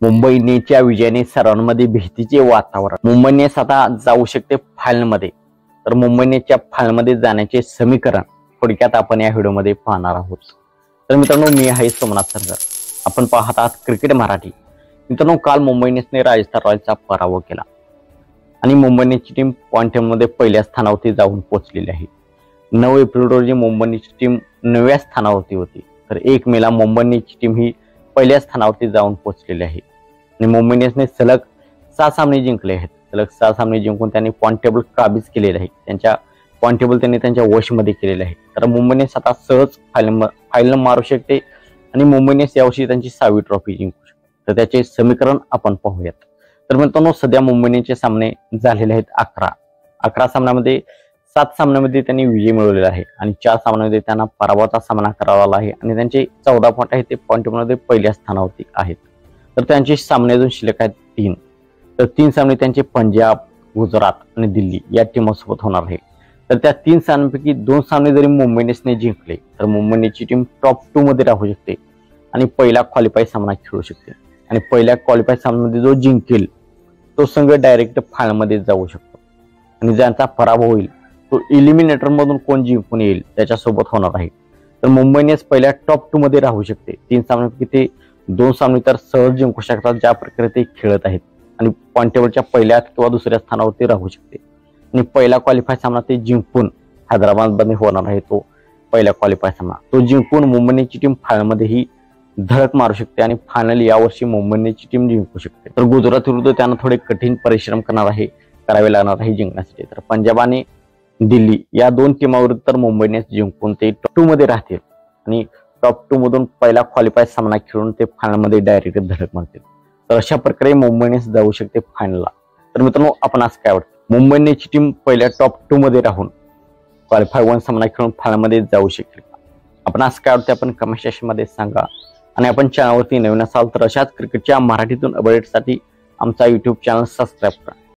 मुंबई इंडियन्सच्या विजयाने सर्वांमध्ये भीतीचे वातावरण। मुंबई इंडियन्स आता जाऊ शकते फायनलमध्ये। तर मुंबई इंडियन्सच्या फायनलमध्ये जाण्याचे समीकरण थोडक्यात आपण या व्हिडिओमध्ये पाहणार आहोत। तर मित्रांनो, मी आहे सोमनाथ सरगर, आपण पाहत आहात क्रिकेट मराठी। मित्रांनो, काल मुंबई इंडियन्सने राजस्थान रॉयल्सचा पराभव केला आणि मुंबई इंडियन्सची टीम पॉइंट टेबलमध्ये पहिल्या स्थानावरती जाऊन पोहोचलेली आहे। 9 एप्रिल रोजी मुंबई इंडियन्सची टीम 9व्या स्थानावरती होती, तर 1 मेला मुंबई इंडियन्सची टीम ही पहिल्या स्थानावरती जाऊन पोहोचलेली आहे आणि मुंबई इंडियन्सने सलग 6 सामने जिंकले आहेत। सलग 6 सामने जिंकून त्यांनी पॉइंट टेबल काबीज केलेले आहे, त्यांच्या पॉइंट टेबल त्यांनी त्यांच्या वशमध्ये केलेले आहे। तर मुंबई इंडियन्स आता सहज फायनल मारू शकते आणि मुंबई इंडियन्स यावर्षी त्यांची 6वी ट्रॉफी जिंकू शकते। तर त्याचे समीकरण आपण पाहूयात। तर मित्रांनो, सध्या मुंबई इंडियन्सचे सामने झालेले आहेत 11 सामन्यामध्ये 7 सामन्यामध्ये त्यांनी विजय मिळवलेला आहे आणि 4 सामन्यामध्ये त्यांना पराभवाचा सामना करावा लागला आहे आणि त्यांचे 14 पॉइंट आहेत, ते पॉइंट टेबलमध्ये पहिल्या स्थानावरती आहेत। तर त्यांचे सामने अजून शिल्लक आहेत 3। तर 3 सामने त्यांचे पंजाब, गुजरात आणि दिल्ली या टीमसोबत होणार आहे। तर त्या 3 सामन्यांपैकी 2 सामने जरी मुंबई इंडियन्सने जिंकले तर मुंबई इंडियन्सची टीम टॉप 2 मध्ये राहू शकते आणि पहिला क्वालिफाय सामना खेळू शकते आणि पहिल्या क्वालिफाय सामन्यामध्ये जो जिंकेल तो संघ डायरेक्ट फायनलमध्ये जाऊ शकतो आणि ज्यांचा पराभव होईल तो एलिमिनेटर मधून कोण जिंकून येईल त्याच्यासोबत होणार आहे। तर मुंबई इंडियन्स पहिल्या टॉप 2 मध्ये राहू शकते। 3 सामन्यांपैकी ते 2 सामने तर सहज जिंकू शकतात, ज्या प्रकारे ते खेळत आहेत, आणि पॉइंट टेबलच्या पहिल्या किंवा दुसऱ्या स्थानावरती राहू शकते आणि पहिला क्वालिफाय सामना ते जिंकून हैदराबादमध्ये होणार आहे, तो पहिला क्वालिफाय सामना तो जिंकून मुंबई इंडियन्सची टीम फायनलमध्ये ही धडक मारू शकते आणि फायनल यावर्षी मुंबई इंडियन्सची टीम जिंकू शकते। तर गुजरात विरुद्ध त्यांना थोडे कठीण परिश्रम करावे लागणार आहे जिंकण्यासाठी। तर पंजाब आणि दिल्ली या 2 टीमांविरुद्ध तर मुंबई इंडियन्स जिंकून ते टॉप 2 मध्ये राहतील आणि टॉप 2 मधून पहिला क्वालिफाय सामना खेळून ते फायनलमध्ये डायरेक्ट धडक मारतील। तर अशा प्रकारे मुंबई इंडियन्स जाऊ शकते फायनलला। तर मित्रांनो, आपण आज काय वाटतं, मुंबई इंडियन्सची टीम पहिल्या टॉप 2 मध्ये राहून क्वालिफाय 1 सामना खेळून फायनलमध्ये जाऊ शकेल का? आपण आज काय वाटतं आपण कमेंट सेक्शन मध्ये सांगा आणि आपण चॅनलवरती नवीन असाल तर अशाच क्रिकेटच्या मराठीतून अपडेटसाठी आमचा YouTube चॅनल सबस्क्राईब करा।